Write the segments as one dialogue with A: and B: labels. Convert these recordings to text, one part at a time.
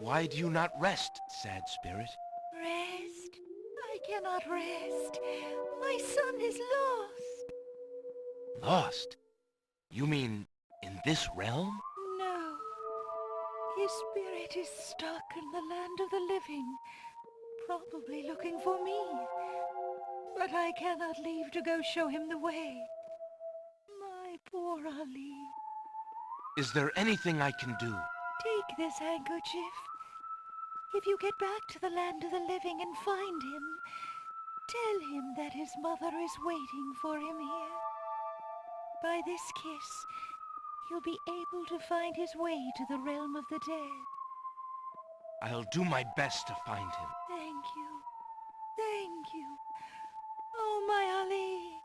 A: Why do you not rest, sad spirit?
B: Rest? I cannot rest. My son is lost.
A: Lost? You mean in this realm?
B: No. His spirit is stuck in the land of the living, probably looking for me. But I cannot leave to go show him the way. My poor Ali.
A: Is there anything I can do?
B: Take this handkerchief. If you get back to the land of the living and find him, tell him that his mother is waiting for him here. By this kiss, he'll be able to find his way to the realm of the dead.
A: I'll do my best to find him.
B: Thank you. Thank you. Oh, my Ali.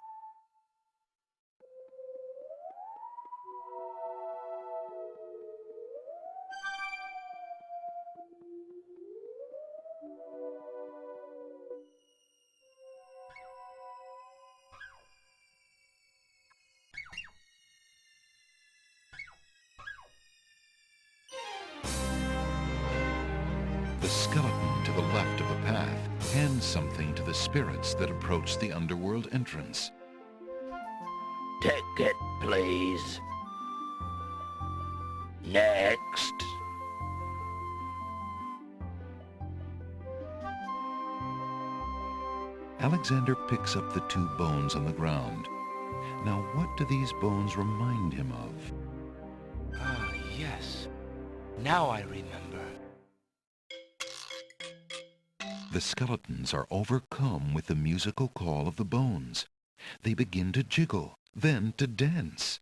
C: The skeleton to the left of the path hands something to the spirits that approach the underworld entrance.
D: Ticket, please. Next.
C: Alexander picks up the two bones on the ground. Now, what do these bones remind him of?
A: Ah, yes. Now I remember.
C: The skeletons are overcome with the musical call of the bones. They begin to jiggle, then to dance.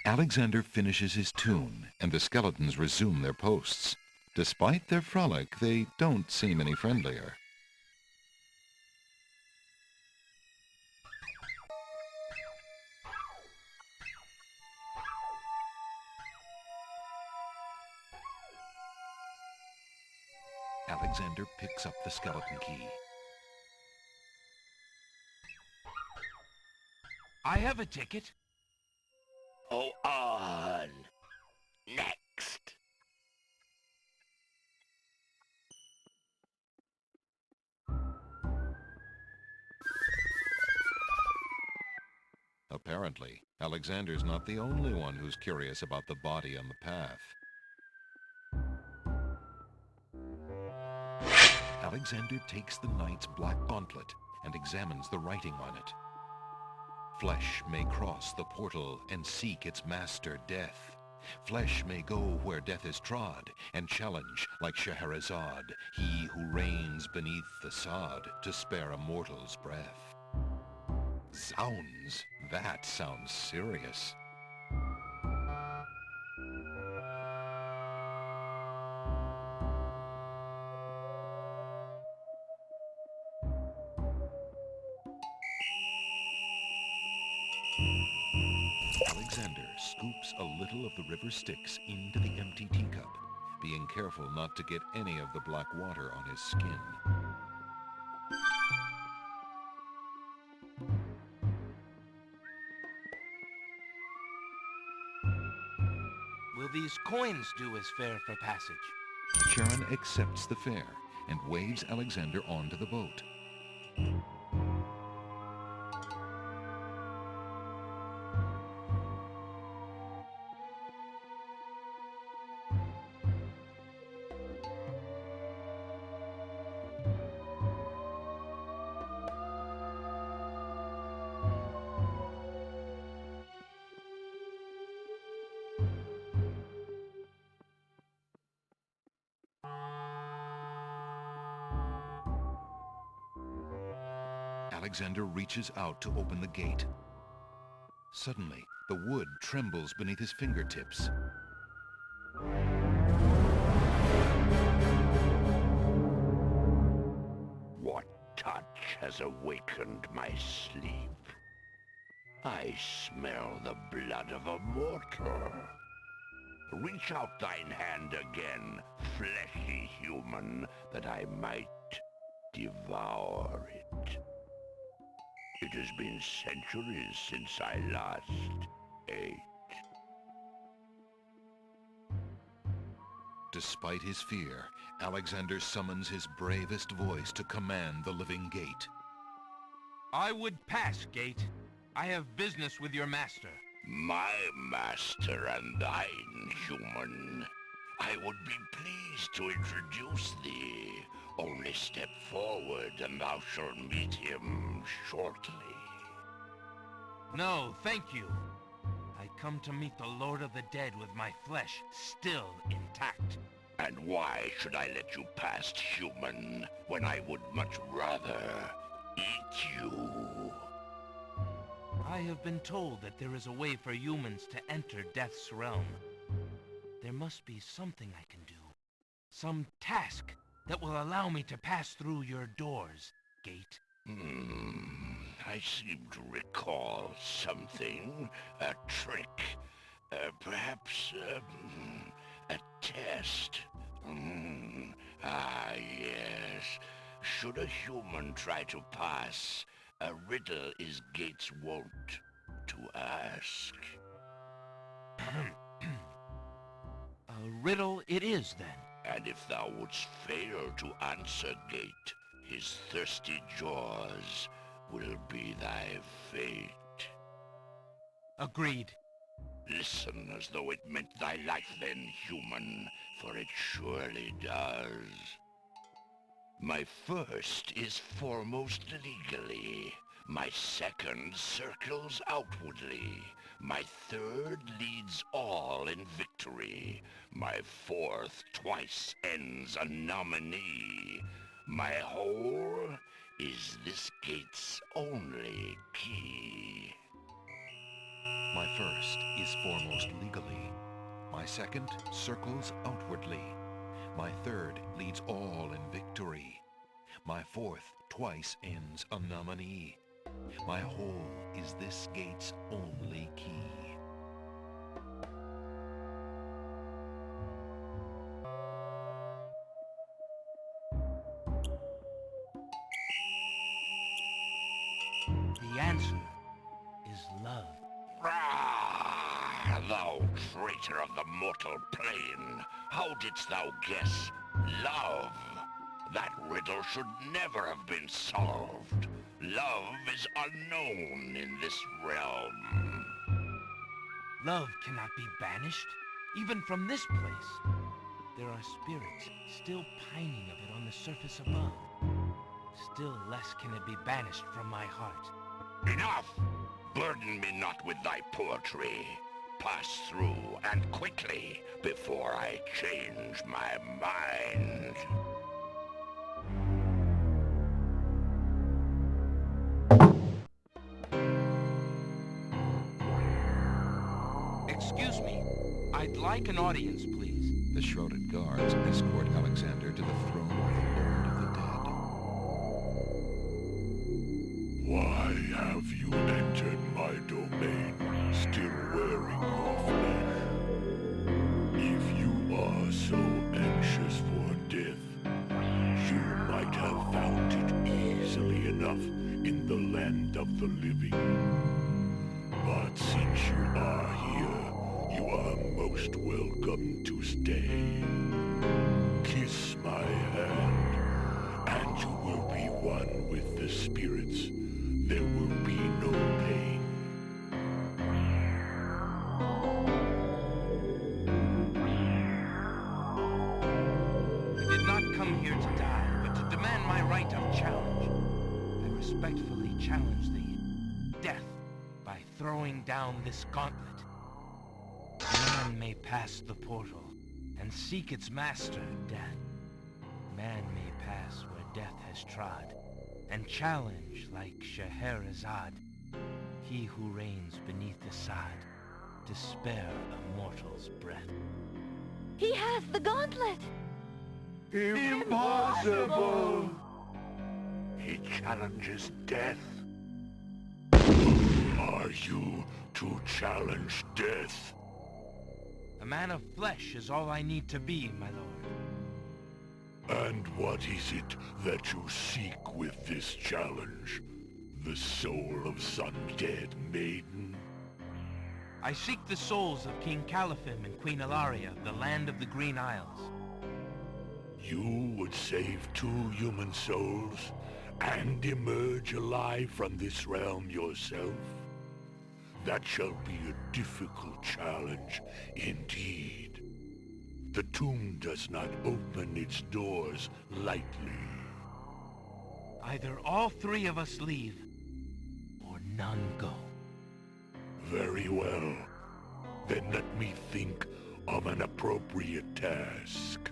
C: Alexander finishes his tune, and the skeletons resume their posts. Despite their frolic, they don't seem any friendlier. Alexander picks up the skeleton key.
A: I have a ticket.
D: Go on. Next.
C: Apparently, Alexander's not the only one who's curious about the body on the path. Alexander takes the knight's black gauntlet and examines the writing on it. Flesh may cross the portal and seek its master, death. Flesh may go where death is trod and challenge, like Scheherazade, he who reigns beneath the sod to spare a mortal's breath. Zounds, that sounds serious. Alexander scoops a little of the river Styx into the empty teacup, being careful not to get any of the black water on his skin.
A: Will these coins do as fare for passage?
C: Charon accepts the fare and waves Alexander onto the boat. Alexander reaches out to open the gate. Suddenly, the wood trembles beneath his fingertips.
D: What touch has awakened my sleep? I smell the blood of a mortal. Reach out thine hand again, fleshy human, that I might devour it. It has been centuries since I last ate.
C: Despite his fear, Alexander summons his bravest voice to command the living gate.
A: I would pass, Gate. I have business with your master.
D: My master and thine, human. I would be pleased to introduce thee. Only step forward and thou shalt meet him shortly.
A: No, thank you. I come to meet the Lord of the Dead with my flesh still intact.
D: And why should I let you past, human, when I would much rather eat you?
A: I have been told that there is a way for humans to enter Death's realm. There must be something I can do. Some task that will allow me to pass through your doors, Gate.
D: I seem to recall something. A trick. Perhaps, a test. Yes. Should a human try to pass, a riddle is Gates wont to ask.
A: A riddle it is, then.
D: And if thou wouldst fail to answer, Gate, his thirsty jaws will be thy fate.
A: Agreed.
D: Listen as though it meant thy life then, human, for it surely does. My first is foremost legally. My second circles outwardly. My third leads all in victory. My fourth twice ends a nominee. My whole is this gate's only key.
C: My first is foremost legally. My second circles outwardly. My third leads all in victory. My fourth twice ends a nominee. My whole is this gate's only key.
A: The answer is love.
D: Thou traitor of the mortal plane, how didst thou guess love? That riddle should never have been solved. Love is unknown in this realm.
A: Love cannot be banished, even from this place. There are spirits still pining of it on the surface above. Still less can it be banished from my heart.
D: Enough! Burden me not with thy poetry. Pass through, and quickly, before I change my mind.
A: Excuse me. I'd like an audience, please.
C: The shrouded guards escort Alexander to the throne of the Lord of the Dead.
E: Why have you entered my domain, still wearing your flesh? If you are so anxious for death, you might have found it easily enough in the land of the living. But since you are here, you are most welcome to stay. Kiss my hand, and you will be one with the spirits. There will be no pain.
A: I did not come here to die, but to demand my right of challenge. I respectfully challenge thee, death, by throwing down this gauntlet. Man may pass the portal and seek its master, death. Man may pass where death has trod, and challenge like Scheherazade, he who reigns beneath the sod, to spare a mortal's breath.
B: He has the gauntlet!
E: Impossible! He challenges death. Are you to challenge death?
A: A man of flesh is all I need to be, my lord.
E: And what is it that you seek with this challenge? The soul of some dead maiden?
A: I seek the souls of King Caliphem and Queen Ilaria, the land of the Green Isles.
E: You would save 2 human souls and emerge alive from this realm yourself? That shall be a difficult challenge indeed. The tomb does not open its doors lightly.
A: Either all 3 of us leave, or none go.
E: Very well. Then let me think of an appropriate task.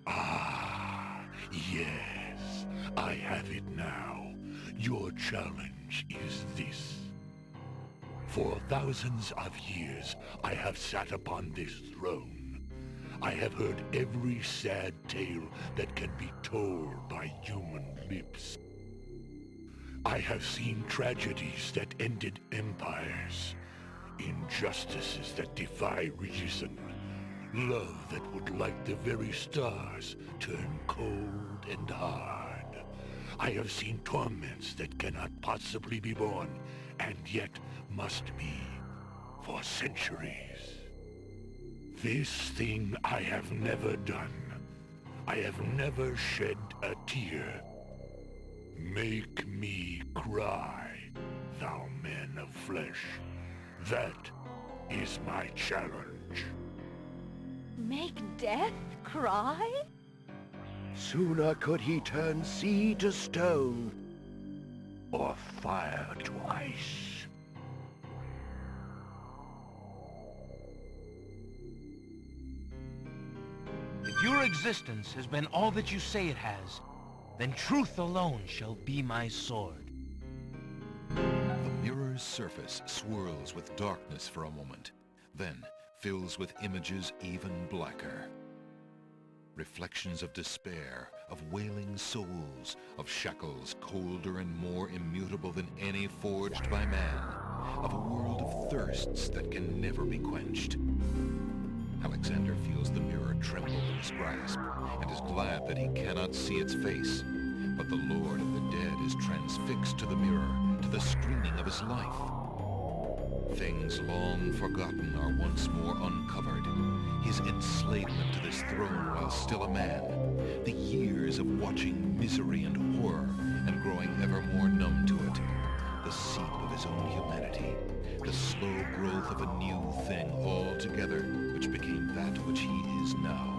E: Ah, yes. I have it now. Your challenge is this. For thousands of years, I have sat upon this throne. I have heard every sad tale that can be told by human lips. I have seen tragedies that ended empires, injustices that defy reason, love that would light the very stars turn cold and hard. I have seen torments that cannot possibly be borne, and yet must be for centuries. This thing I have never done. I have never shed a tear. Make me cry, thou man of flesh. That is my challenge.
B: Make death cry?
F: Sooner could he turn sea to stone,
E: Or fire to ice.
A: If your existence has been all that you say it has, then truth alone shall be my sword.
C: The mirror's surface swirls with darkness for a moment, then fills with images even blacker. Reflections of despair, of wailing souls, of shackles colder and more immutable than any forged by man, of a world of thirsts that can never be quenched. Alexander feels the mirror tremble in his grasp, and is glad that he cannot see its face. But the Lord of the Dead is transfixed to the mirror, to the screening of his life. Things long forgotten are once more uncovered. His enslavement to this throne while still a man. The years of watching misery and horror, and growing ever more numb to it. The seep of his own humanity. The slow growth of a new thing altogether, which became that which he is now.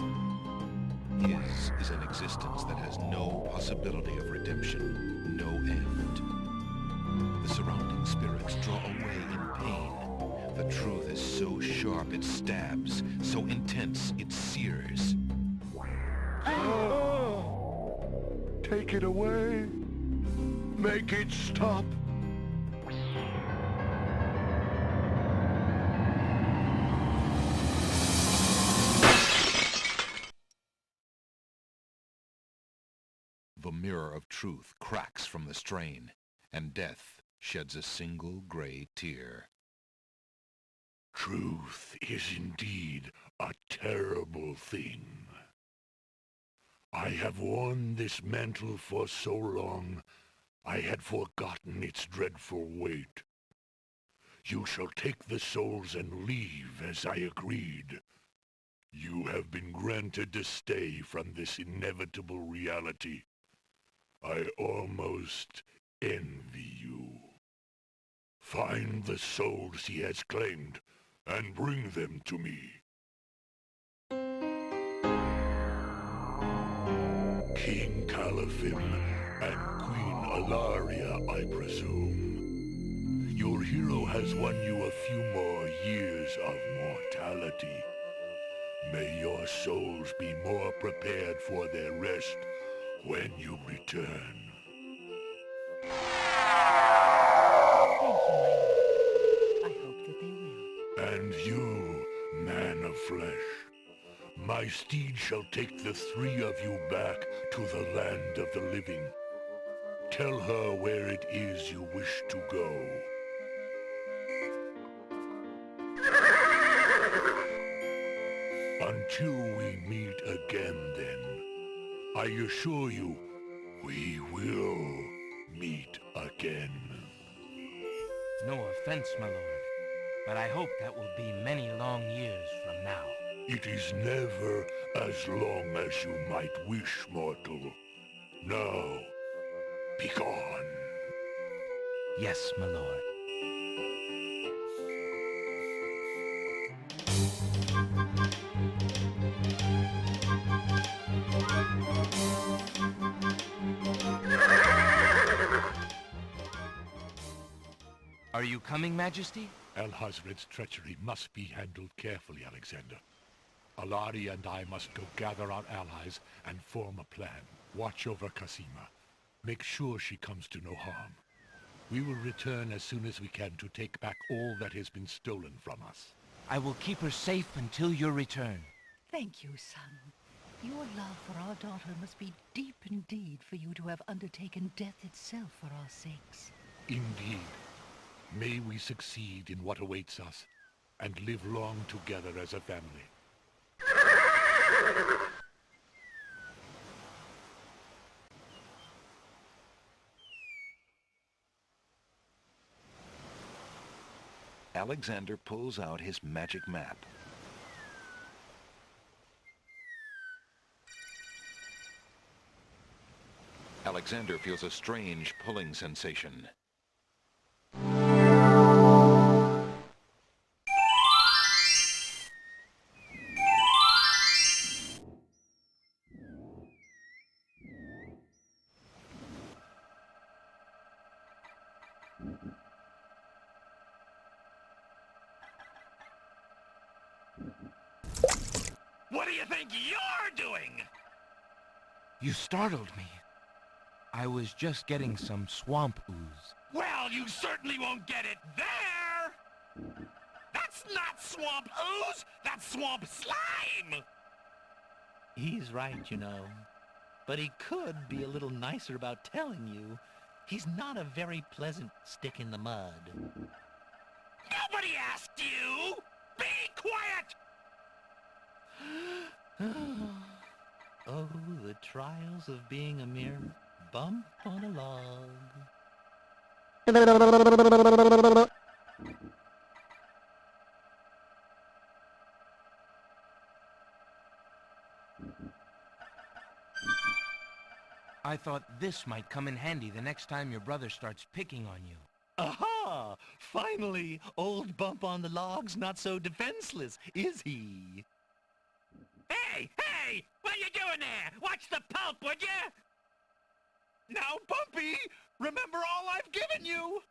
C: His is an existence that has no possibility of redemption, no end. The surrounding spirits draw away in pain. The truth is so sharp it stabs, so intense it sears.
E: Take it away. Make it stop.
C: The mirror of truth cracks from the strain, and death sheds a single gray tear.
E: Truth is indeed a terrible thing. I have worn this mantle for so long, I had forgotten its dreadful weight. You shall take the souls and leave as I agreed. You have been granted to stay from this inevitable reality. I almost envy you. Find the souls he has claimed, and bring them to me. King Caliphem and Queen Ilaria, I presume. Your hero has won you a few more years of mortality. May your souls be more prepared for their rest when you return. And you, man of flesh, my steed shall take the three of you back to the land of the living. Tell her where it is you wish to go. Until we meet again, then, I assure you, we will meet again.
A: No offense, my lord, but I hope that will be many long years from now.
E: It is never as long as you might wish, mortal. Now, begone.
A: Yes, my lord. Are you coming, Majesty?
E: Alhazred's treachery must be handled carefully, Alexander. Alari and I must go gather our allies and form a plan. Watch over Casima. Make sure she comes to no harm. We will return as soon as we can to take back all that has been stolen from us.
A: I will keep her safe until your return.
B: Thank you, son. Your love for our daughter must be deep indeed for you to have undertaken death itself for our sakes.
E: Indeed. May we succeed in what awaits us, and live long together as a family.
C: Alexander pulls out his magic map. Alexander feels a strange pulling sensation.
D: What do you think you're doing?
A: You startled me. I was just getting some swamp ooze.
D: Well, you certainly won't get it there! That's not swamp ooze! That's swamp slime!
G: He's right, you know. But he could be a little nicer about telling you. He's not a very pleasant stick in the mud.
D: Nobody asked you! Be quiet!
G: Oh, the trials of being a mere bump on a log.
A: I thought this might come in handy the next time your brother starts picking on you.
G: Aha! Finally, old Bump on the Log's not so defenseless, is he?
D: Hey! Hey! What are you doing there? Watch the pulp, would you?
G: Now, Bumpy, remember all I've given you!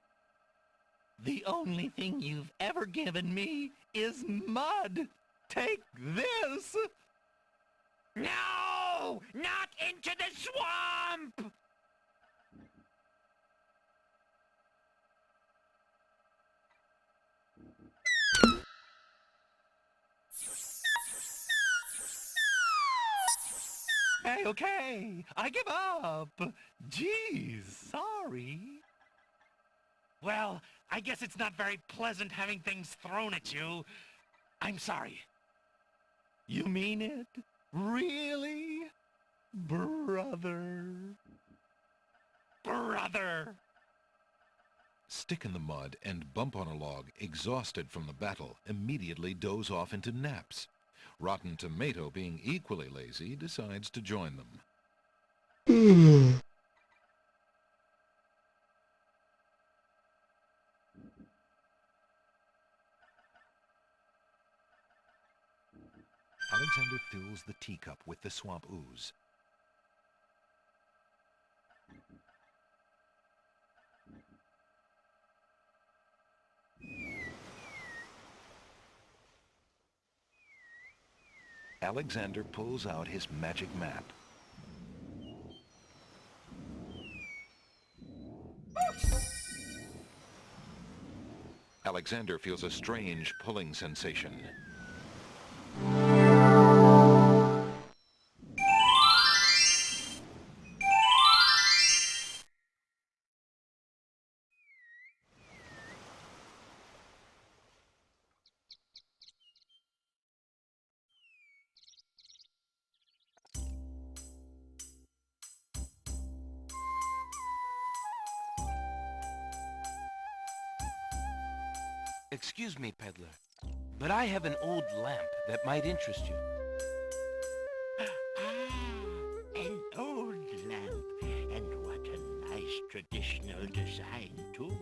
G: The only thing you've ever given me is mud. Take this!
D: No! Not into the swamp!
G: Hey, okay, I give up. Geez, sorry.
D: Well, I guess it's not very pleasant having things thrown at you. I'm sorry.
G: You mean it? Really? Brother.
D: Brother!
C: Stick in the Mud and Bump on a Log, exhausted from the battle, immediately doze off into naps. Rotten Tomato, being equally lazy, decides to join them. Alexander fills the teacup with the swamp ooze. Alexander pulls out his magic map. Alexander Alexander feels a strange pulling sensation.
A: Excuse me, peddler, but I have an old lamp that might interest you.
D: An old lamp, and what a nice traditional design, too.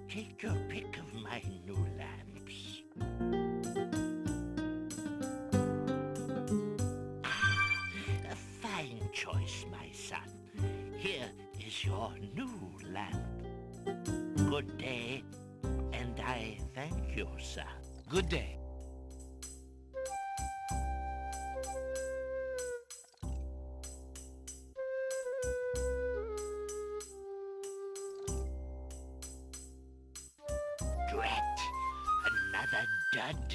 D: Take your pick of my new lamps. A fine choice, my son. Here is your new lamp. Good day, and I thank you, sir.
A: Good day.
D: Drat! Another dud.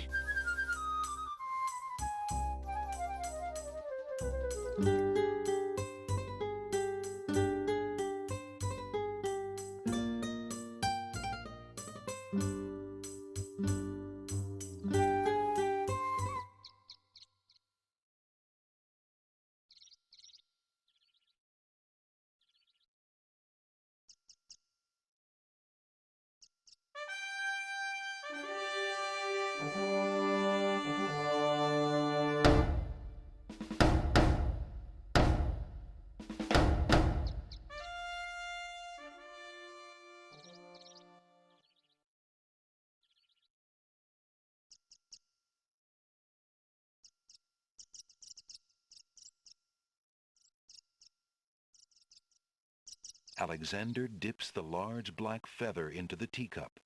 C: Alexander dips the large black feather into the teacup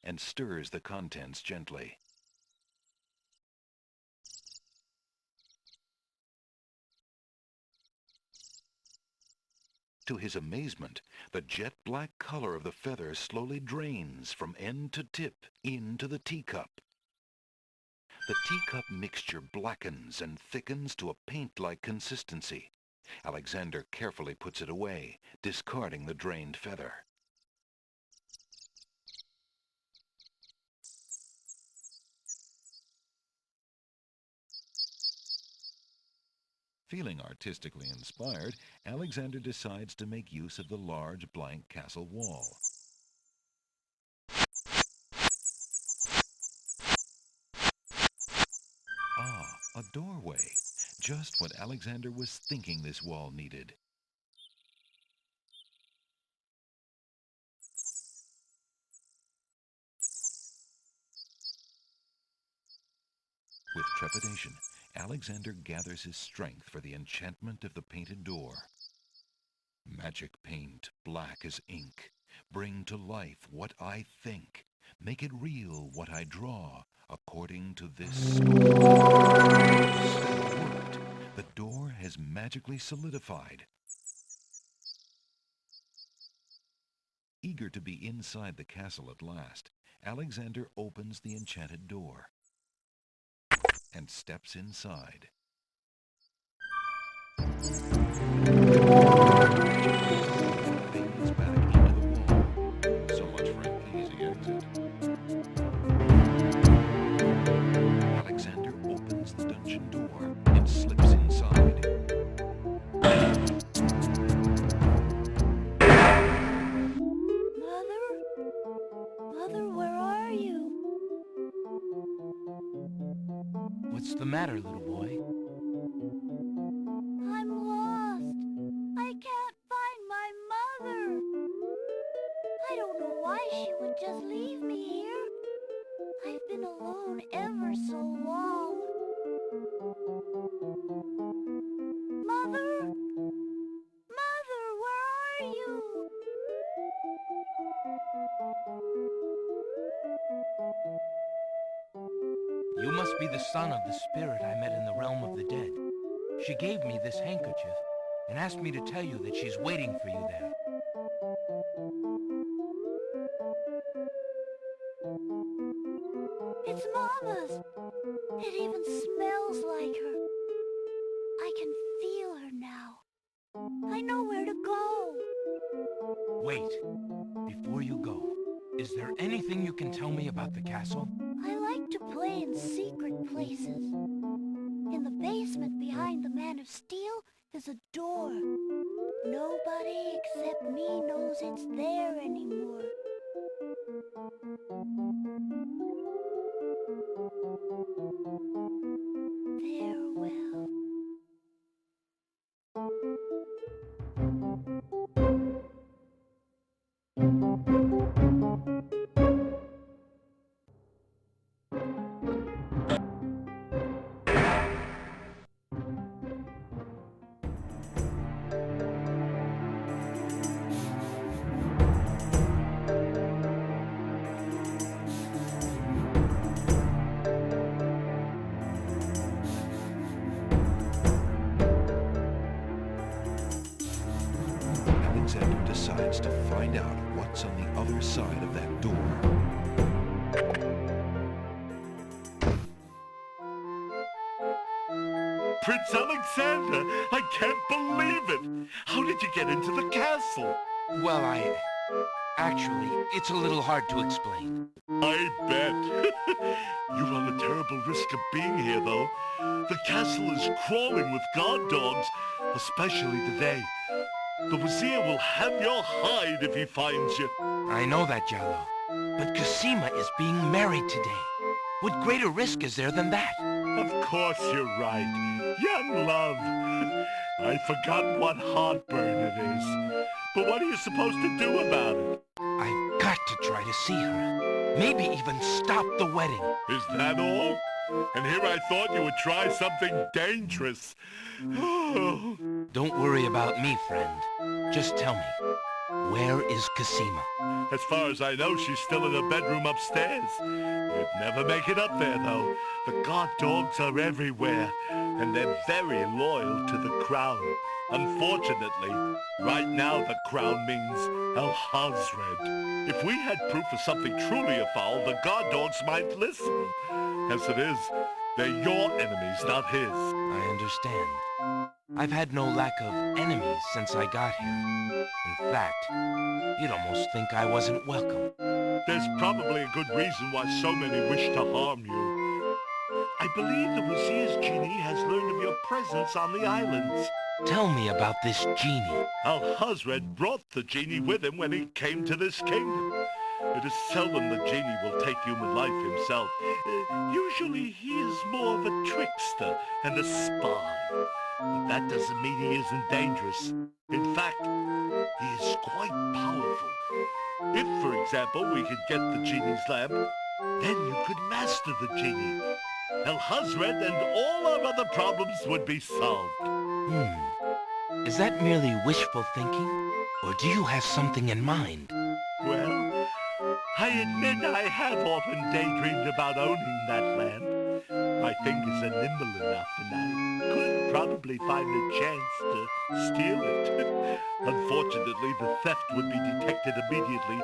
C: and stirs the contents gently. To his amazement, the jet-black color of the feather slowly drains from end to tip into the teacup. The teacup mixture blackens and thickens to a paint-like consistency. Alexander carefully puts it away, discarding the drained feather. Feeling artistically inspired, Alexander decides to make use of the large blank castle wall. Ah, a doorway. Just what Alexander was thinking this wall needed. With trepidation, Alexander gathers his strength for the enchantment of the painted door. Magic paint, black as ink. Bring to life what I think. Make it real what I draw, according to this smoke. It worked. The door has magically solidified. Eager to be inside the castle at last, Alexander opens the enchanted door and steps inside. Things back into the wall. So much for an easy exit. Alexander opens the dungeon door and slips inside.
B: Mother? Mother, where are you?
A: What's the matter, little boy?
B: I'm lost. I can't find my mother. I don't know why she would just leave me here. I've been alone ever so long. Mother? Mother, where are you?
A: You must be the son of the spirit I met in the realm of the dead. She gave me this handkerchief and asked me to tell you that she's waiting for you there.
B: It's Mama's. It even smells like her. I can feel her now. I know where to go.
A: Wait, before you go, is there anything you can tell me about the castle?
B: I like to play in secret places. In the basement behind the Man of Steel is a door. Nobody except me knows it's there anymore. Farewell.
C: Alexander decides to find out what's on the other side of that door.
E: Prince Alexander, I can't believe it! How did you get into the castle?
A: Well, actually, it's a little hard to explain.
E: I bet. You run a terrible risk of being here, though. The castle is crawling with guard dogs, especially today. The Wazir will have your hide if he finds you.
A: I know that, Jallo. But Cosima is being married today. What greater risk is there than that?
E: Of course you're right. Young love. I forgot what heartburn it is. But what are you supposed to do about it?
A: I've got to try to see her. Maybe even stop the wedding.
E: Is that all? And here I thought you would try something dangerous.
A: Don't worry about me, friend. Just tell me, where is Cosima?
E: As far as I know, she's still in her bedroom upstairs. You'd never make it up there, though. The guard dogs are everywhere, and they're very loyal to the crown. Unfortunately, right now the crown means El Hazred. If we had proof of something truly afoul, the guard dogs might listen. As it is, they're your enemies, not his.
A: I understand. I've had no lack of enemies since I got here. In fact, you'd almost think I wasn't welcome.
E: There's probably a good reason why so many wish to harm you. I believe the Wazir's genie has learned of your presence on the islands.
A: Tell me about this genie.
E: Al-Hazred brought the genie with him when he came to this kingdom. It is seldom the genie will take human life himself. Usually he is more of a trickster and a spy. But that doesn't mean he isn't dangerous. In fact, he is quite powerful. If, for example, we could get the genie's lamp, then you could master the genie. El-Hazred and all our other problems would be solved.
A: Is that merely wishful thinking? Or do you have something in mind?
E: Well, I admit I have often daydreamed about owning that lamp. My fingers are nimble enough and I could probably find a chance to steal it. Unfortunately, the theft would be detected immediately,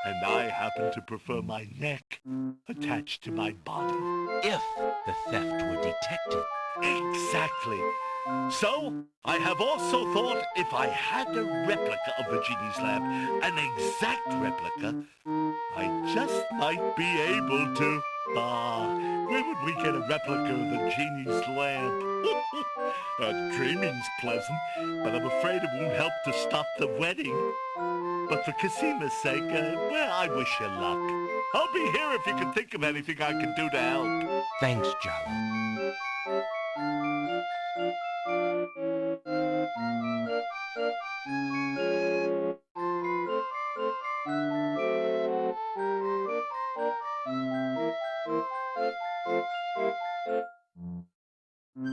E: and I happen to prefer my neck attached to my body.
A: If the theft were detected.
E: Exactly. So, I have also thought if I had a replica of the genie's lamp, an exact replica, I just might be able to... where would we get a replica of the genie's lamp? Dreaming's pleasant, but I'm afraid it won't help to stop the wedding. But for Cosima's sake, well, I wish you luck. I'll be here if you can think of anything I can do to help.
A: Thanks, Jallo.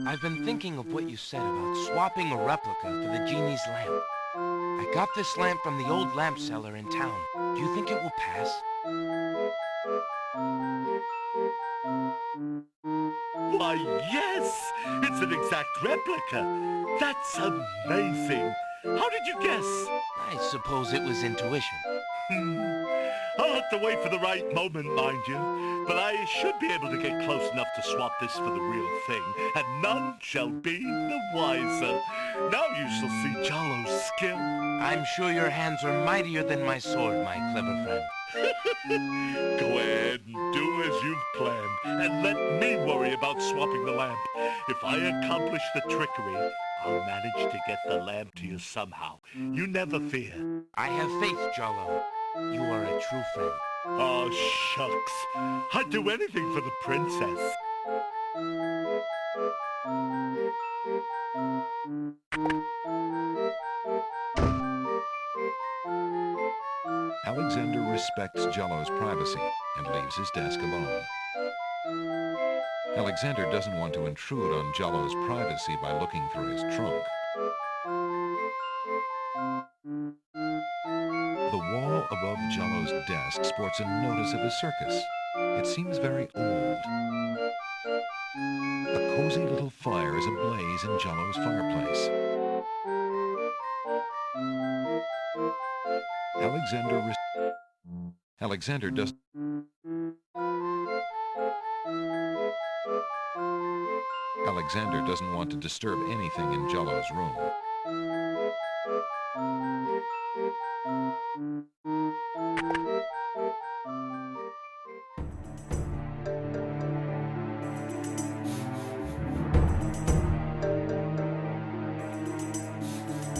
A: I've been thinking of what you said about swapping a replica for the genie's lamp. I got this lamp from the old lamp seller in town. Do you think it will pass?
E: Why, yes! It's an exact replica. That's amazing. How did you guess?
A: I suppose it was intuition.
E: I'll have to wait for the right moment, mind you. but I should be able to get close enough to swap this for the real thing, and none shall be the wiser. Now you shall see Jollo's skill.
A: I'm sure your hands are mightier than my sword, my clever friend.
E: Go ahead and do as you've planned, and let me worry about swapping the lamp. If I accomplish the trickery, I'll manage to get the lamp to you somehow. You never fear.
A: I have faith, Jollo. You are a true friend.
E: Oh, shucks. I'd do anything for the princess.
C: Alexander respects Jollo's privacy and leaves his desk alone. Alexander doesn't want to intrude on Jollo's privacy by looking through his trunk. The wall above Jollo's desk sports a notice of a circus. It seems very old. A cozy little fire is ablaze in Jollo's fireplace. Alexander doesn't want to disturb anything in Jollo's room.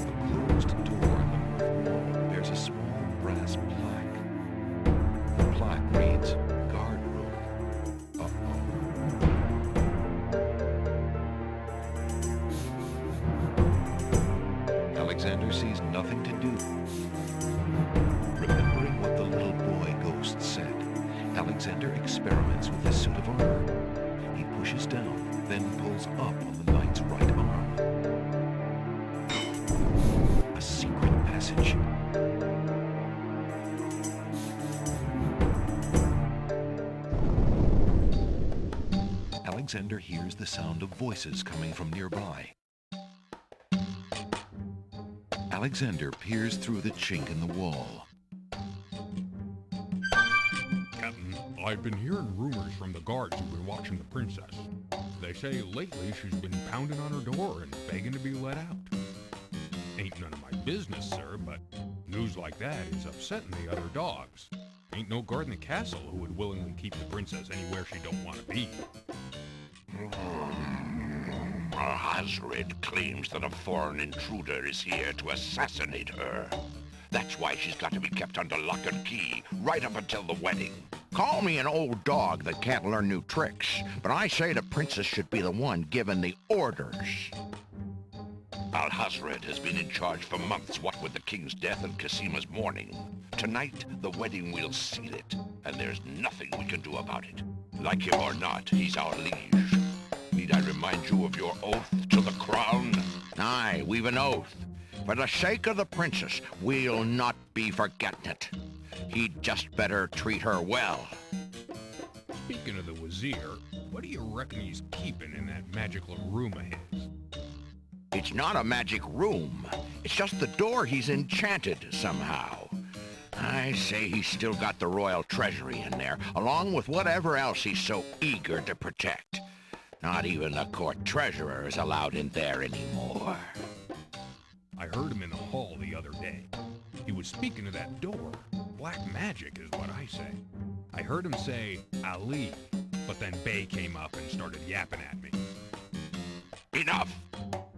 C: A closed door on the north wall bears a small brass plaque. The plaque reads, "Guard Room." Alexander sees nothing to do. Remembering what the little boy ghost said, Alexander experiments with his suit of armor. He pushes down, then pulls up on the knight's right arm. A secret passage. Alexander hears the sound of voices coming from nearby. Alexander peers through the chink in the wall.
H: Captain, I've been hearing rumors from the guards who've been watching the princess. They say lately she's been pounding on her door and begging to be let out. Ain't none of my business, sir, but news like that is upsetting the other dogs. Ain't no guard in the castle who would willingly keep the princess anywhere she don't want to be.
D: Hasrid claims that a foreign intruder is here to assassinate her. That's why she's got to be kept under lock and key right up until the wedding.
I: Call me an old dog that can't learn new tricks, but I say the princess should be the one given the orders.
D: Al-Hasred has been in charge for months, what with the king's death and Casima's mourning. Tonight, the wedding will seal it, and there's nothing we can do about it. Like him or not, he's our liege. Need I remind you of your oath to the crown?
I: Aye, we've an oath. For the sake of the princess, we'll not be forgetting it. He'd just better treat her well.
H: Speaking of the Wazir, what do you reckon he's keeping in that magical room of his?
I: It's not a magic room. It's just the door he's enchanted somehow. I say he's still got the royal treasury in there, along with whatever else he's so eager to protect. Not even the court treasurer is allowed in there anymore.
H: I heard him in the hall the other day. He was speaking of that door. Black magic is what I say. I heard him say, Ali, but then Bay came up and started yapping at me.
D: Enough!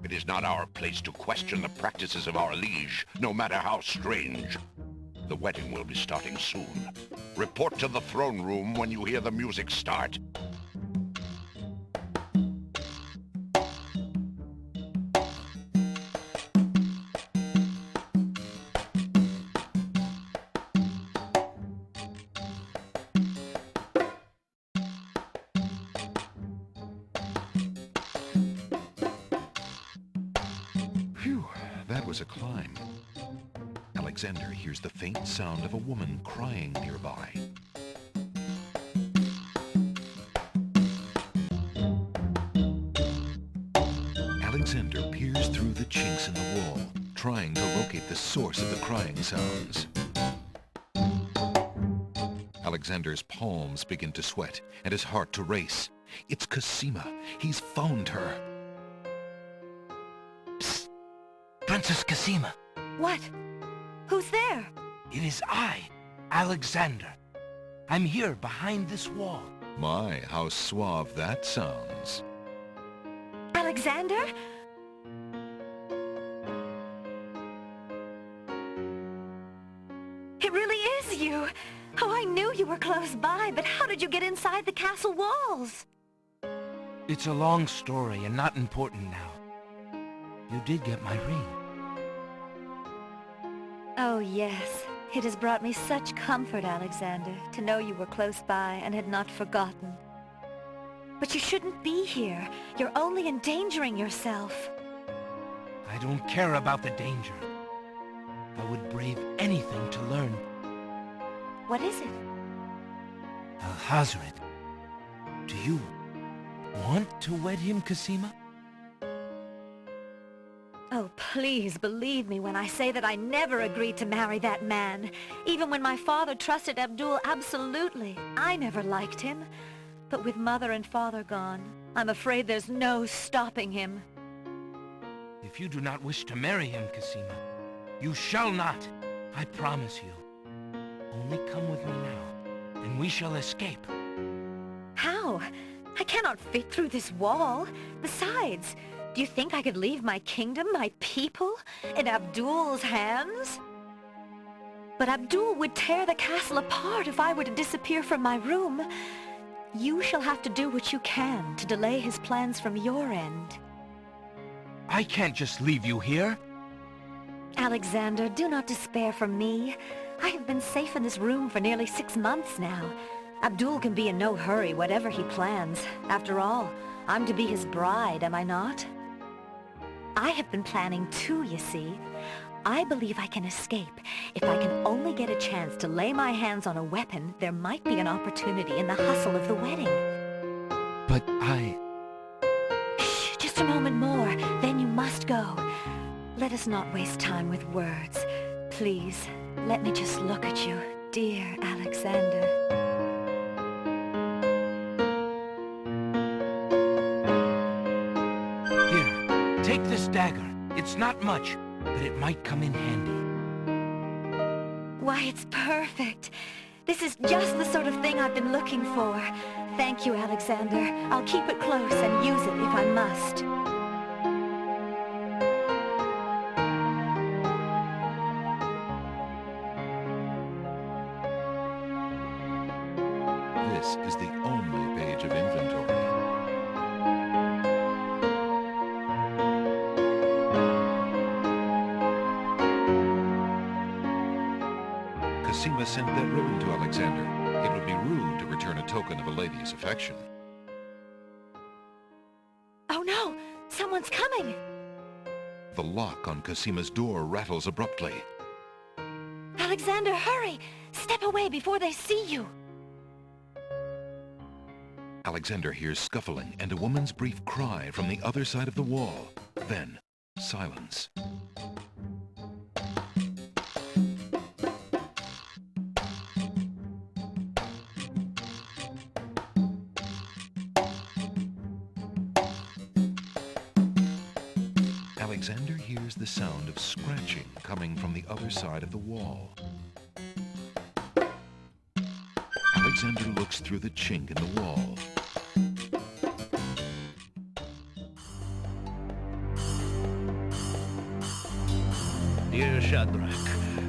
D: It is not our place to question the practices of our liege, no matter how strange. The wedding will be starting soon. Report to the throne room when you hear the music start.
C: Phew, that was a climb. Alexander hears the faint sound of a woman crying nearby. Alexander peers through the chinks in the wall, trying to locate the source of the crying sounds. Alexander's palms begin to sweat and his heart to race. It's Cosima. He's found her.
A: Psst! Princess Cosima!
B: What? Who's there?
A: It is I, Alexander. I'm here behind this wall.
C: My, how suave that sounds.
B: Alexander? It really is you! Oh, I knew you were close by, but how did you get inside the castle walls?
A: It's a long story and not important now. You did get my ring.
B: Oh, yes. It has brought me such comfort, Alexander, to know you were close by and had not forgotten. But you shouldn't be here. You're only endangering yourself.
A: I don't care about the danger. I would brave anything to learn.
B: What is it?
A: Alhazred, do you want to wed him, Cosima?
B: Oh, please believe me when I say that I never agreed to marry that man. Even when my father trusted Abdul absolutely. I never liked him. But with mother and father gone, I'm afraid there's no stopping him.
A: If you do not wish to marry him, Cosima, you shall not. I promise you. Only come with me now, and we shall escape.
B: How? I cannot fit through this wall. Besides, do you think I could leave my kingdom, my people, in Abdul's hands? But Abdul would tear the castle apart if I were to disappear from my room. You shall have to do what you can to delay his plans from your end.
A: I can't just leave you here.
B: Alexander, do not despair for me. I have been safe in this room for nearly 6 months now. Abdul can be in no hurry, whatever he plans. After all, I'm to be his bride, am I not? I have been planning too, you see. I believe I can escape. If I can only get a chance to lay my hands on a weapon, there might be an opportunity in the hustle of the wedding.
A: But I...
B: Shh, just a moment more, then you must go. Let us not waste time with words. Please, let me just look at you, dear Alexander.
A: Here, take this dagger. It's not much, but it might come in handy.
B: Why, it's perfect. This is just the sort of thing I've been looking for. Thank you, Alexander. I'll keep it close and use it if I must.
C: This is the only page of inventory. Cosima sent that ribbon to Alexander. It would be rude to return a token of a lady's affection.
B: Oh no! Someone's coming!
C: The lock on Cosima's door rattles abruptly.
B: Alexander, hurry! Step away before they see you!
C: Alexander hears scuffling and a woman's brief cry from the other side of the wall. Then, silence. Alexander hears the sound of scratching coming from the other side of the wall. Alexander looks through the chink in the wall.
G: Dear Shadrach,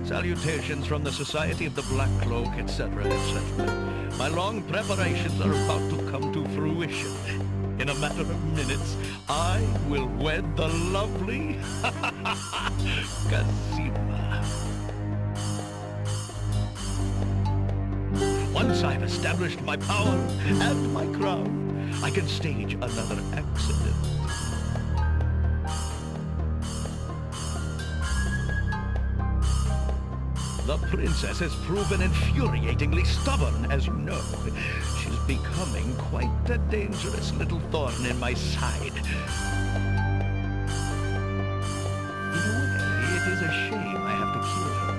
G: salutations from the Society of the Black Cloak, etc., etc. My long preparations are about to come to fruition. In a matter of minutes, I will wed the lovely Cosima. Once I've established my power and my crown, I can stage another accident. The princess has proven infuriatingly stubborn, as you know. She's becoming quite a dangerous little thorn in my side. In a way, it is a shame I have to kill her.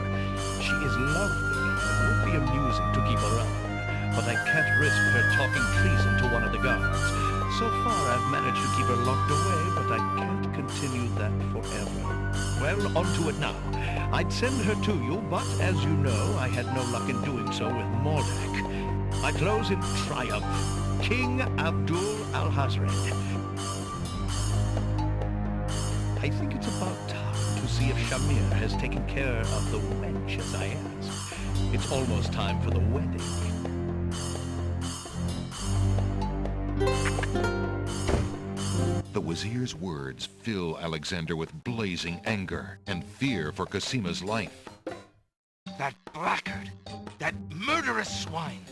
G: She is lovely. It would be amusing to keep around. but I can't risk her talking treason to one of the guards. So far, I've managed to keep her locked away, but I can't continue that forever. Well, on to it now. I'd send her to you, but as you know, I had no luck in doing so with Mordak. I close in triumph. King Abdul al-Hazred. I think it's about time to see if Shamir has taken care of the wench as I asked. It's almost time for the wedding.
C: The Wazir's words fill Alexander with blazing anger and fear for Cosima's life.
A: That blackguard! That murderous swine!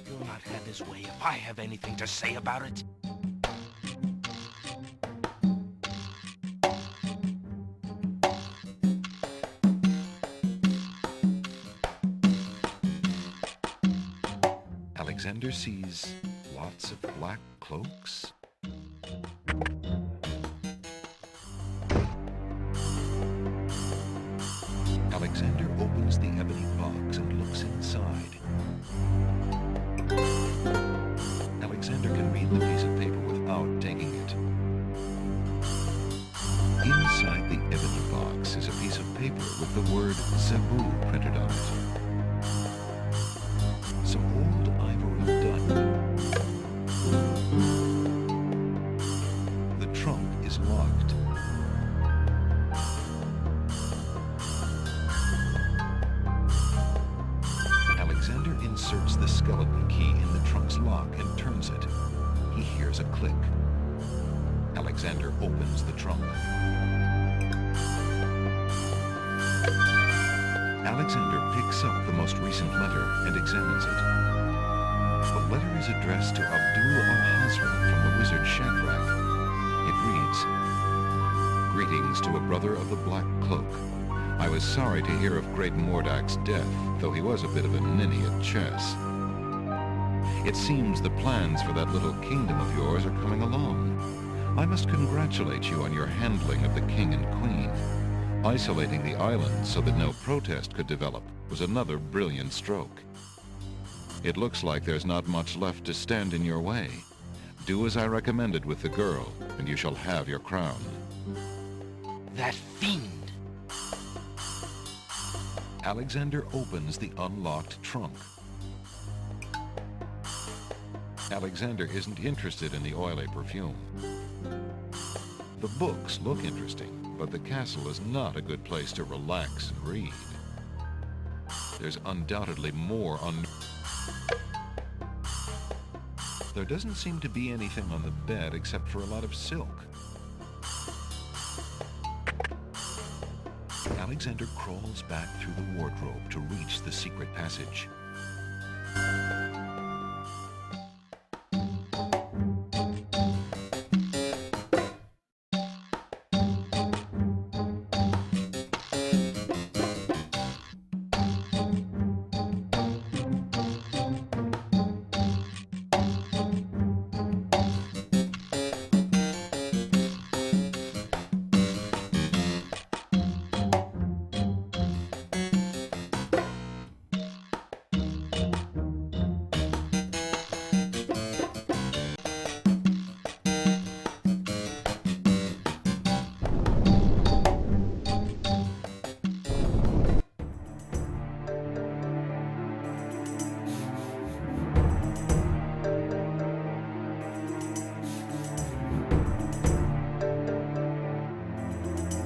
A: He'll not have his way if I have anything to say about it.
C: Alexander sees lots of black cloaks. Alexander opens the ebony box and looks inside. Alexander can read the piece of paper without taking it. Inside the ebony box is a piece of paper with the word Zebu printed on it. Some old ivory diamond. The trunk is locked. Alexander inserts the skeleton key in the trunk's lock and turns it. He hears a click. Alexander opens the trunk. Alexander picks up the most recent letter and examines it. The letter is addressed to Abdul al-Hazred from the wizard Shadrach. It reads, "Greetings to a brother of the Black Cloak. I was sorry to hear of great Mordak's death, though he was a bit of a ninny at chess. It seems the plans for that little kingdom of yours are coming along. I must congratulate you on your handling of the king and queen. Isolating the island so that no protest could develop was another brilliant stroke. It looks like there's not much left to stand in your way. Do as I recommended with the girl, and you shall have your crown."
A: That fiend!
C: Alexander opens the unlocked trunk. Alexander isn't interested in the oily perfume. The books look interesting, but the castle is not a good place to relax and read. There's undoubtedly more on... There doesn't seem to be anything on the bed except for a lot of silk. Alexander crawls back through the wardrobe to reach the secret passage.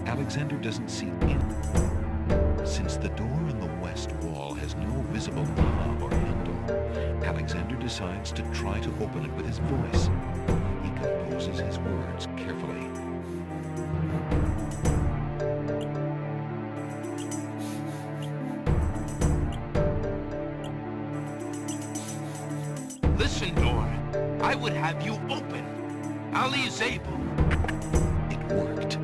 C: Alexander doesn't see any. Since the door on the west wall has no visible knob or handle, Alexander decides to try to open it with his voice. He composes his words carefully.
A: Listen, door. I would have you open. Ali Zebu.
C: It worked.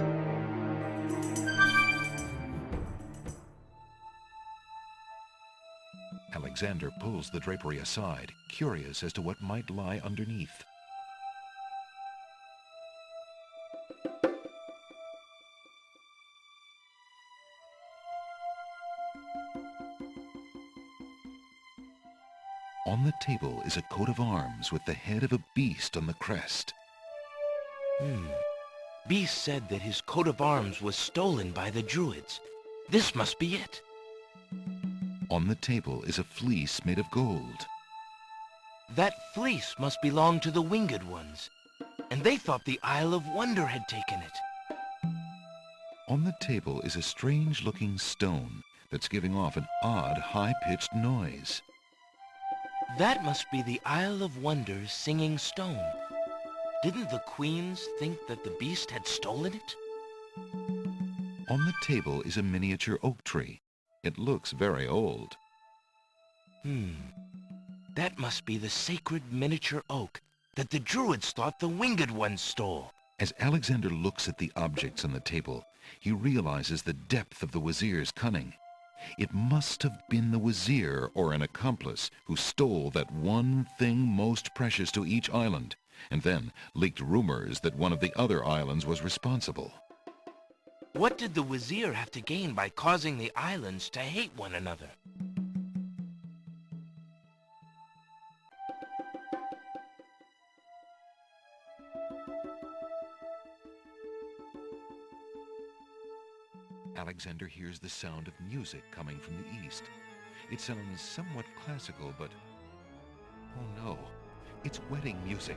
C: Alexander pulls the drapery aside, curious as to what might lie underneath. On the table is a coat of arms with the head of a beast on the crest.
A: Beast said that his coat of arms was stolen by the druids. This must be it.
C: On the table is a fleece made of gold.
A: That fleece must belong to the Winged Ones, and they thought the Isle of Wonder had taken it.
C: On the table is a strange-looking stone that's giving off an odd, high-pitched noise.
A: That must be the Isle of Wonder's singing stone. Didn't the queens think that the beast had stolen it?
C: On the table is a miniature oak tree. It looks very old.
A: That must be the sacred miniature oak that the druids thought the Winged Ones stole.
C: As Alexander looks at the objects on the table, he realizes the depth of the Wazir's cunning. It must have been the Wazir or an accomplice who stole that one thing most precious to each island, and then leaked rumors that one of the other islands was responsible.
A: What did the Wazir have to gain by causing the islands to hate one another?
C: Alexander hears the sound of music coming from the east. It sounds somewhat classical, but... oh no, it's wedding music.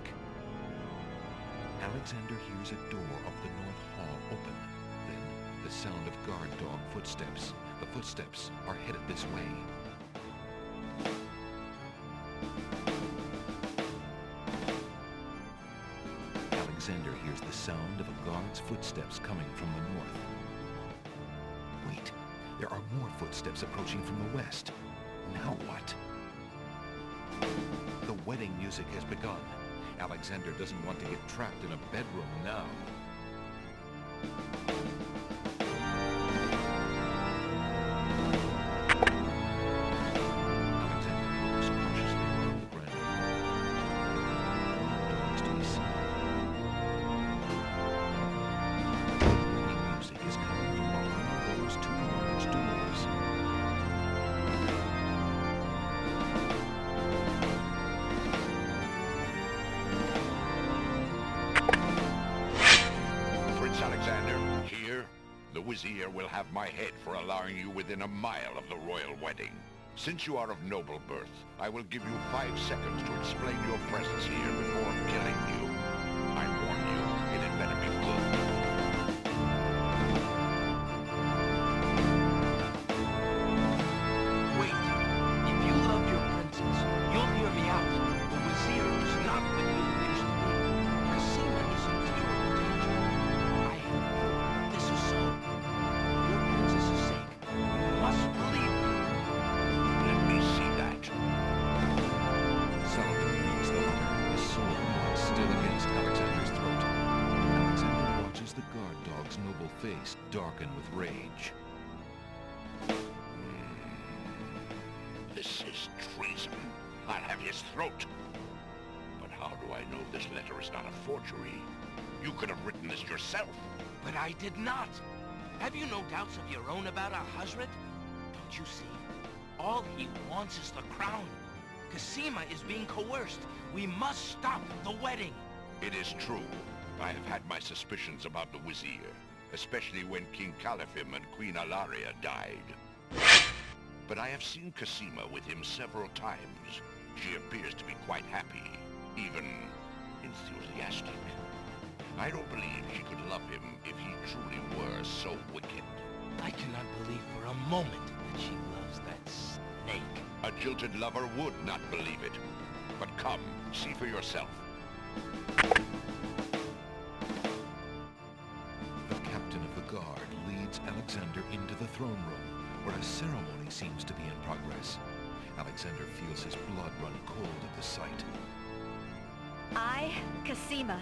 C: Alexander hears a door of the north hall open. Then, the sound of guard dog footsteps. The footsteps are headed this way. Alexander hears the sound of a guard's footsteps coming from the north. Wait, there are more footsteps approaching from the west. Now what? The wedding music has begun. Alexander doesn't want to get trapped in a bedroom now. Alexander looks cautiously around the ground. No dogs to be seen. The wedding music is coming from behind those two large doors.
D: Prince Alexander, here, the Wazir will have my head for allowing you within a mile of the royal wedding. Since you are of noble birth, I will give you 5 seconds to explain your presence here before killing you. I warn you, it had better be good.
A: Wait, if you love your princess, you'll hear me out. The Wazir is not what you used to be. Casima is in terrible danger. I have heard this is so. For your princess's sake, you must believe me.
D: Let me see that.
C: Solomon reads the letter, the sword mark still against Alexander's throat. Alexander watches the guard dog's noble face darken with rage.
D: This is treason. I'll have his throat. But how do I know this letter is not a forgery? You could have written this yourself.
A: But I did not. Have you no doubts of your own about our Hazret? Don't you see? All he wants is the crown. Casima is being coerced. We must stop the wedding.
D: It is true. I have had my suspicions about the Wazir, especially when King Califim and Queen Alaria died. But I have seen Casima with him several times. She appears to be quite happy, even enthusiastic. I don't believe she could love him if he truly were so wicked.
A: I cannot believe for a moment that she loves that snake.
D: A jilted lover would not believe it. But come, see for yourself.
C: The captain of the guard leads Alexander into the throne room, where a ceremony seems to be in progress. Alexander feels his blood run cold at the sight.
J: I, Casima,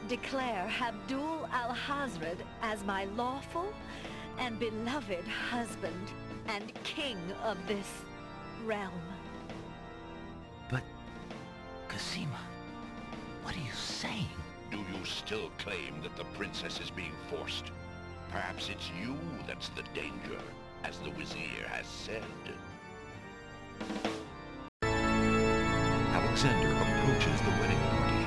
J: declare Abdul al-Hazred as my lawful and beloved husband and king of this realm.
A: But, Casima, what are you saying?
D: Do you still claim that the princess is being forced? Perhaps it's you that's the danger, as the Wazir has said.
C: Alexander approaches the wedding party.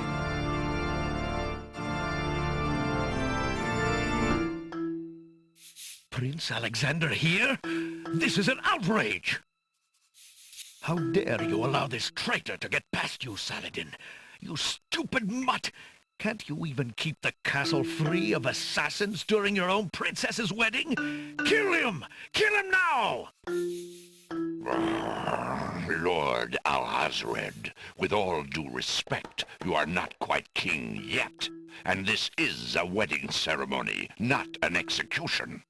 K: Prince Alexander here? This is an outrage! How dare you allow this traitor to get past you, Saladin? You stupid mutt! Can't you even keep the castle free of assassins during your own princess's wedding? Kill him! Kill him now!
D: Lord Alhazred, with all due respect, you are not quite king yet. And this is a wedding ceremony, not an execution.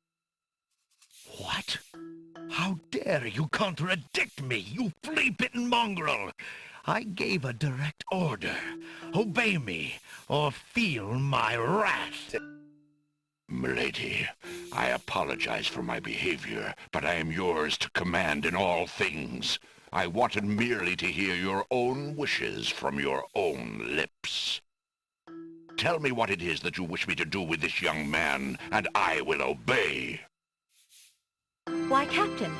K: What? How dare you contradict me, you flea-bitten mongrel! I gave a direct order. Obey me, or feel my wrath.
D: Milady, I apologize for my behavior, but I am yours to command in all things. I wanted merely to hear your own wishes from your own lips. Tell me what it is that you wish me to do with this young man, and I will obey.
J: Why, Captain,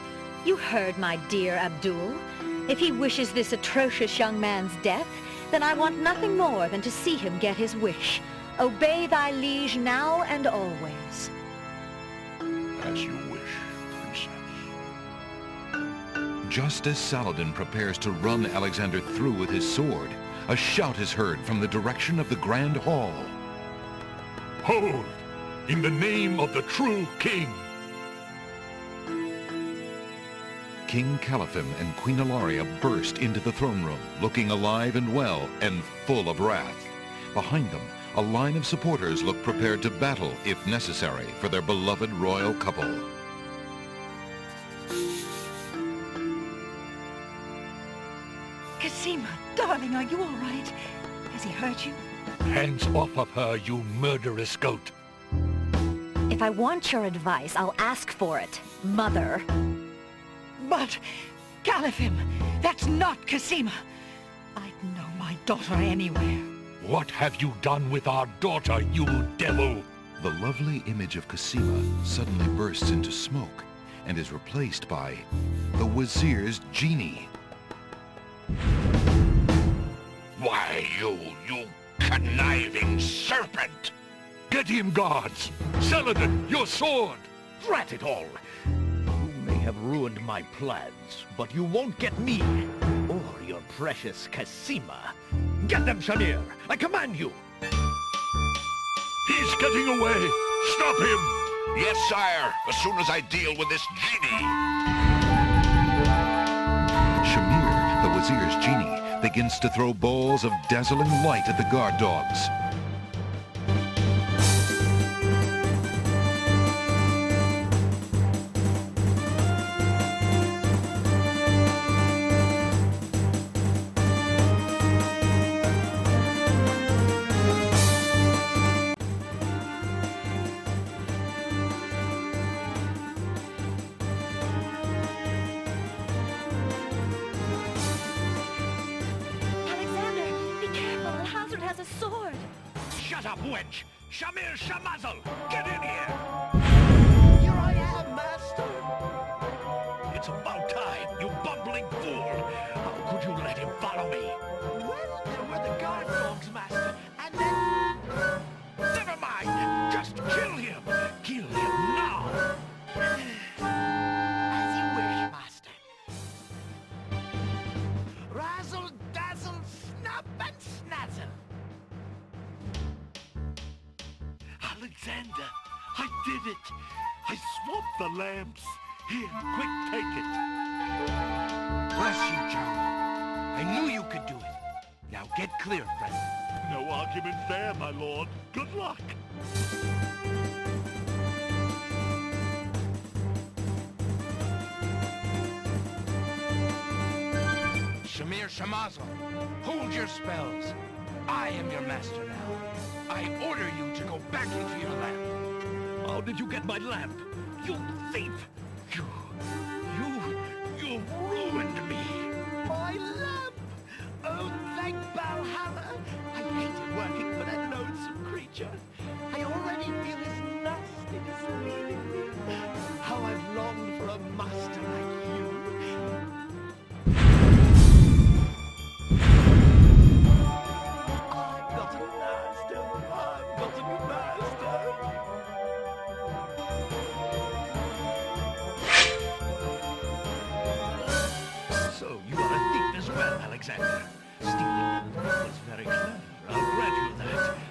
J: you heard my dear Abdul. If he wishes this atrocious young man's death, then I want nothing more than to see him get his wish. Obey thy liege now and always.
D: As you wish, Princess.
C: Just as Saladin prepares to run Alexander through with his sword, a shout is heard from the direction of the Grand Hall.
E: Hold! In the name of the true king!
C: King Caliphim and Queen Ilaria burst into the throne room, looking alive and well and full of wrath. Behind them, a line of supporters look prepared to battle, if necessary, for their beloved royal couple.
B: Cosima, darling, are you all right? Has he hurt you?
E: Hands off of her, you murderous goat!
J: If I want your advice, I'll ask for it, Mother.
B: But, Caliphim, that's not Cosima. I'd know my daughter anywhere.
E: What have you done with our daughter, you devil?
C: The lovely image of Cosima suddenly bursts into smoke and is replaced by the Wazir's genie.
D: Why, you conniving serpent!
E: Get him, guards! Saladin, your sword!
K: Drat it all! You may have ruined my plans, but you won't get me, or your precious Cosima. Get them, Shamir! I command you!
E: He's getting away! Stop him!
D: Yes, sire, as soon as I deal with this genie.
C: Shamir, the Wazir's genie, begins to throw balls of dazzling light at the guard dogs.
J: Has a sword!
K: Shut up, wench! Shamir Shamazel! Get in here!
F: Here I am, master!
K: It's about time, you bumbling fool! How could you let him follow me?
F: Well, there were the guard dogs, master, and then...
K: Never mind! Just kill him! Kill him now!
F: As you wish, master. Razzle, dazzle, snap and snazzle!
E: Alexander, I did it! I swapped the lamps! Here, quick, take it!
A: Bless you, Johnny. I knew you could do it. Now get clear, friend.
E: No argument there, my lord. Good luck!
A: Shamir Shamazel, hold your spells. I am your master now. I order you to go back into your lamp.
K: How did you get my lamp? You thief! You ruined me!
F: My lamp! Oh, thank Valhalla! I hated working for that loathsome creature. I already feel his nastiness leaving me. How I've longed for a master like you.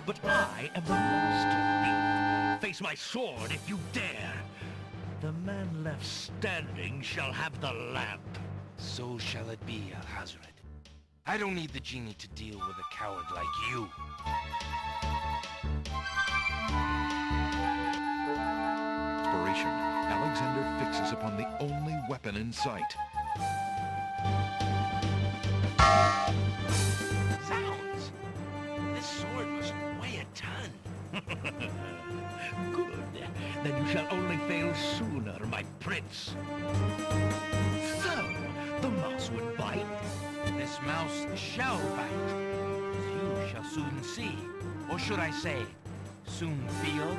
K: but I am the master thief. Face my sword if you dare. The man left standing shall have the lamp.
A: So shall it be, Al-Hazred. I don't need the genie to deal with a coward like you.
C: Inspiration, Alexander fixes upon the only weapon in sight.
A: Zounds! This sword must weigh a ton.
K: Good. Then you shall only fail sooner, my prince. So, the mouse would bite?
A: This mouse shall bite. As you shall soon see. Or should I say, soon feel?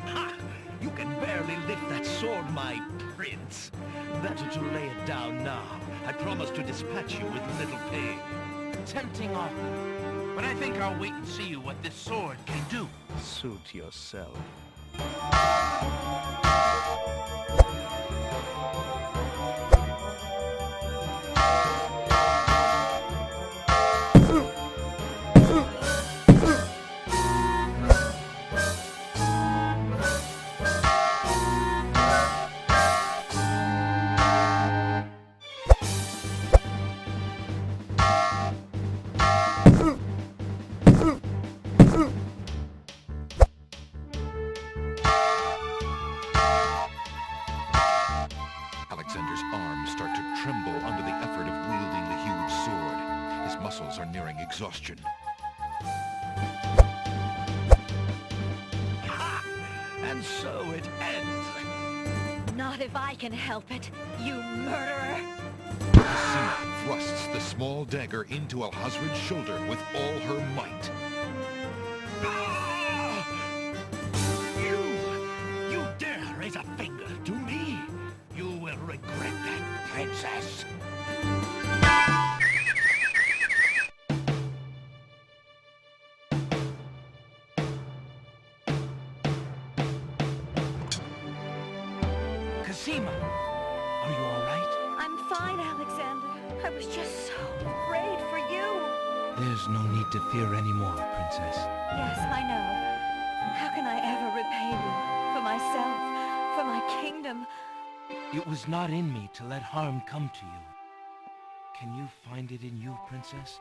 K: Ha! You can barely lift that sword, my prince. Better to lay it down now. I promise to dispatch you with little pain.
A: Tempting offer. But I think I'll wait and see what this sword can do.
K: Suit yourself.
C: Alexander's arms start to tremble under the effort of wielding the huge sword. His muscles are nearing exhaustion.
K: Ha! And so it ends.
J: Not if I can help it, you murderer!
C: Cosima thrusts the small dagger into Al-Hazred's shoulder with all her might.
K: Ah! You dare raise a finger to me? You will regret that, princess.
A: Cosima! Are you all right?
J: I'm fine, Alexander. I was just so afraid for you.
A: There's no need to fear anymore, Princess.
J: Yes, I know. How can I ever repay you? For myself, for my kingdom.
A: It was not in me to let harm come to you. Can you find it in you, Princess,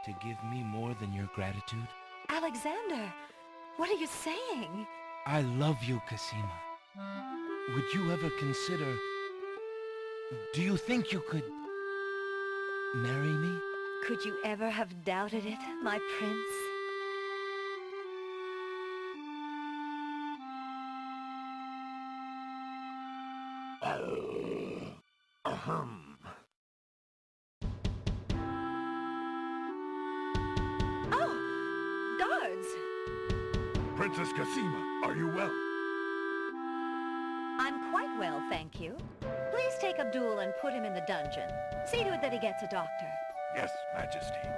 A: to give me more than your gratitude?
J: Alexander, what are you saying?
A: I love you, Cosima. Would you ever consider... Do you think you could... marry me?
J: Could you ever have doubted it, my prince? Oh! Guards!
E: Princess Cosima, are you well?
J: I'm quite well, thank you. Please take Abdul and put him in the dungeon. See to it that he gets a doctor.
E: Yes, Majesty.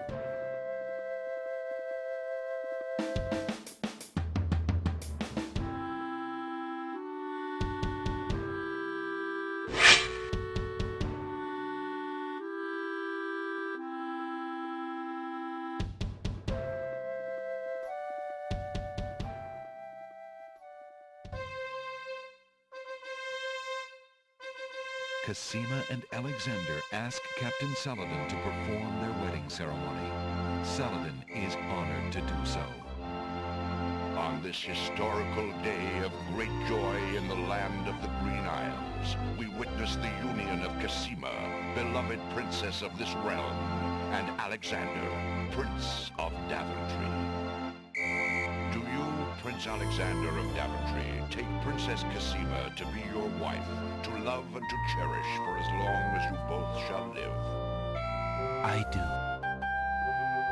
C: Cosima and Alexander ask Captain Saladin to perform their wedding ceremony. Saladin is honored to do so.
D: On this historical day of great joy in the land of the Green Isles, we witness the union of Cosima, beloved princess of this realm, and Alexander, Prince of Daventry. Do you, Prince Alexander of Daventry, take Princess Cosima to be your wife, to love and to cherish for as long as you both shall live?
A: I do.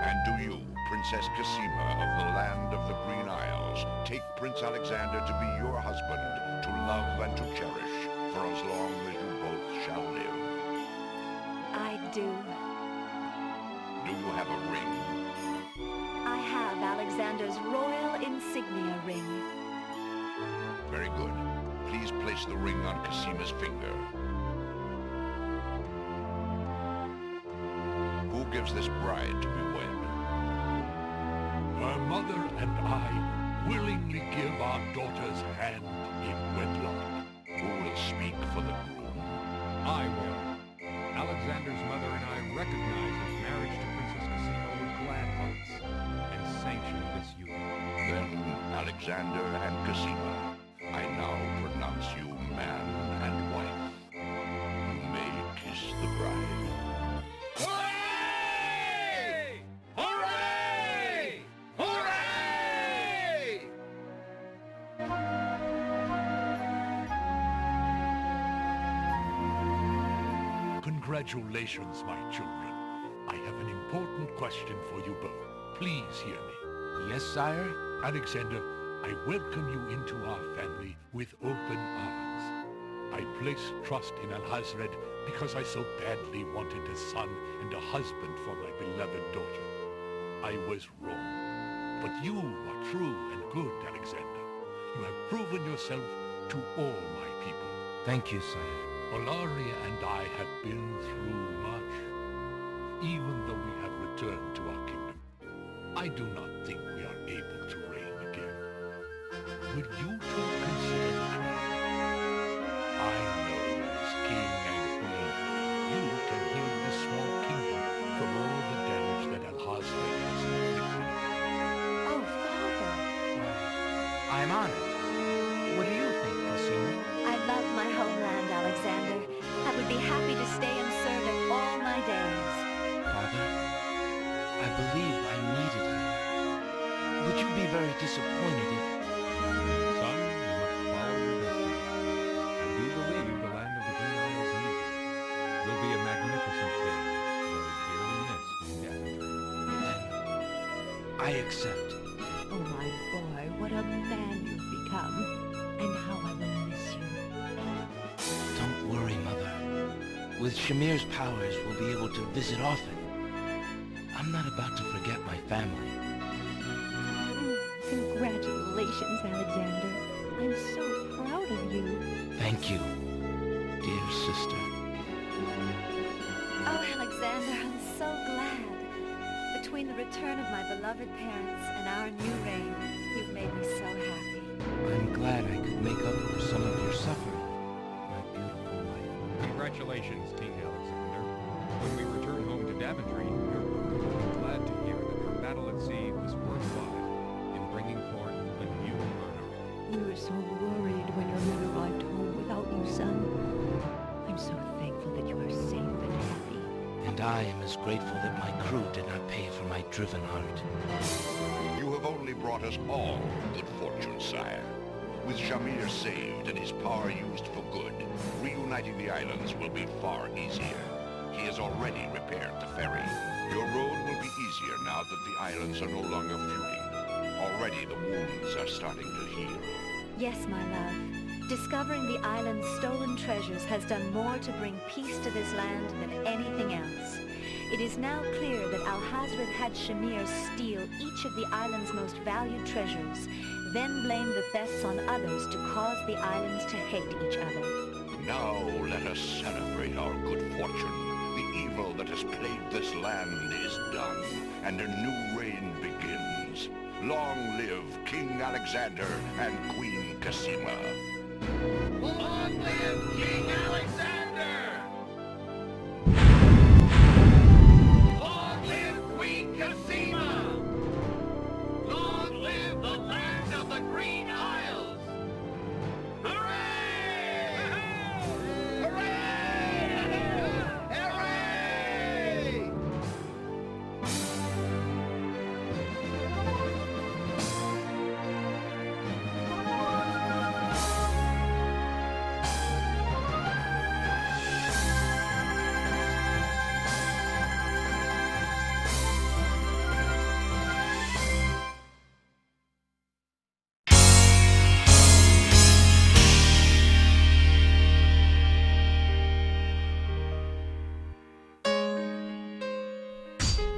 D: And do you, Princess Cosima of the land of the Green Isles, take Prince Alexander to be your husband, to love and to cherish for as long as you both shall live?
J: I do.
D: Do you have a ring?
J: I have Alexander's royal insignia ring.
D: Very good. Please place the ring on Cosima's finger. gives this bride to be wed?
E: Her mother and I willingly give our daughter's hand in wedlock.
D: Who will speak for the groom?
H: I will. Alexander's mother and I recognize his marriage to Princess Casima with glad hearts and sanction this union.
D: Then, Alexander and Casima, I now pronounce you man and wife. You may kiss the bride.
G: Hooray! Hooray! Hooray!
E: Congratulations, my children. I have an important question for you both. Please hear me.
A: Yes, sire?
E: Alexander, I welcome you into our family with open arms. I place trust in Alhazred because I so badly wanted a son and a husband for my beloved daughter. I was wrong. But you are true and good, Alexander. You have proven yourself to all my people.
A: Thank you, sire.
E: Olaria and I have been through much, even though we have returned to our kingdom. I do not think we are able to reign again. Will you two consider the crown? I know as king and queen, you can heal this small kingdom from all the damage that Alhazred has inflicted.
J: Oh, Father,
A: I'm honored. What do you think, Casima?
J: I love my homeland, Alexander. I would be happy to stay and serve it all my days.
A: Father, I believe I needed you. Would you be very disappointed if...
H: Son, you must follow your destiny. I do believe the land of the Green Isles needs you. You'll be a magnificent king, though dearly missed in Daventry.
A: I accept.
B: Oh, my boy, what a man you've become. And how I will miss you.
A: Don't worry, Mother. With Shamir's powers, we'll be able to visit often. I'm not about to forget my family.
B: Congratulations, Alexander. I'm so proud of you.
A: Thank you, dear sister.
J: Oh, Alexander, I'm so glad. Between the return of my beloved parents and our new reign, you've made me so happy.
A: I'm glad I could make up for some of your suffering, my beautiful wife.
H: Congratulations, King Alexander. When we return home to Daventry, your crew will be glad to hear that your battle at sea was worthwhile in bringing forth a new monarch.
B: We were so worried when your men arrived home without you, son. I'm so thankful that you are safe and happy.
A: And I am as grateful that my crew did not pay for my driven heart.
D: You have only brought us all good fortune, sire. With Shamir saved and his power used for good, reuniting the islands will be far easier. He has already repaired the ferry. Your road will be easier now that the islands are no longer feuding. Already the wounds are starting to heal.
J: Yes, my love. Discovering the island's stolen treasures has done more to bring peace to this land than anything else. It is now clear that Alhazred had Shamir steal each of the island's most valued treasures, then blame the thefts on others to cause the islands to hate each other.
D: Now let us celebrate our good fortune. The evil that has plagued this land is done, and a new reign begins. Long live King Alexander and Queen Casima.
G: Long live King Alexander! Long live Queen Casima! Long live the land of the Green Isles! Hooray! Hooray! Hooray!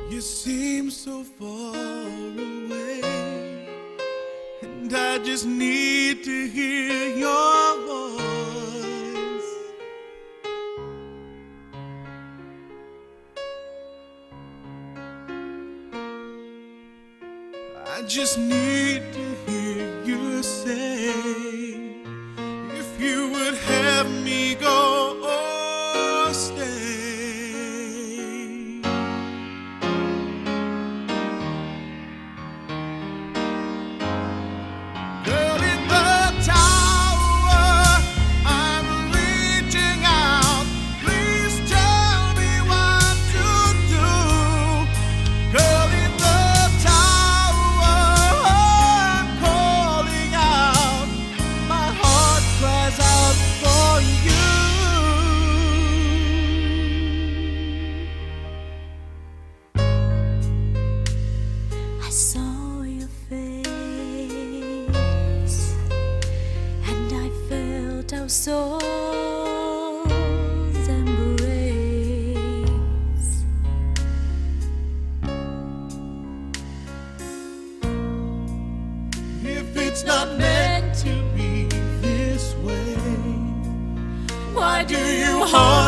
L: You seem so far away, and I just need to hear your voice. I just need to hear you say, if you would have me go or stay. Girl in the tower, I'm reaching out. Please tell me what to do. Girl in the tower, I'm calling out. My heart cries out for you. I saw your face, and I felt our souls embrace. If it's not meant to be this way, why do you hold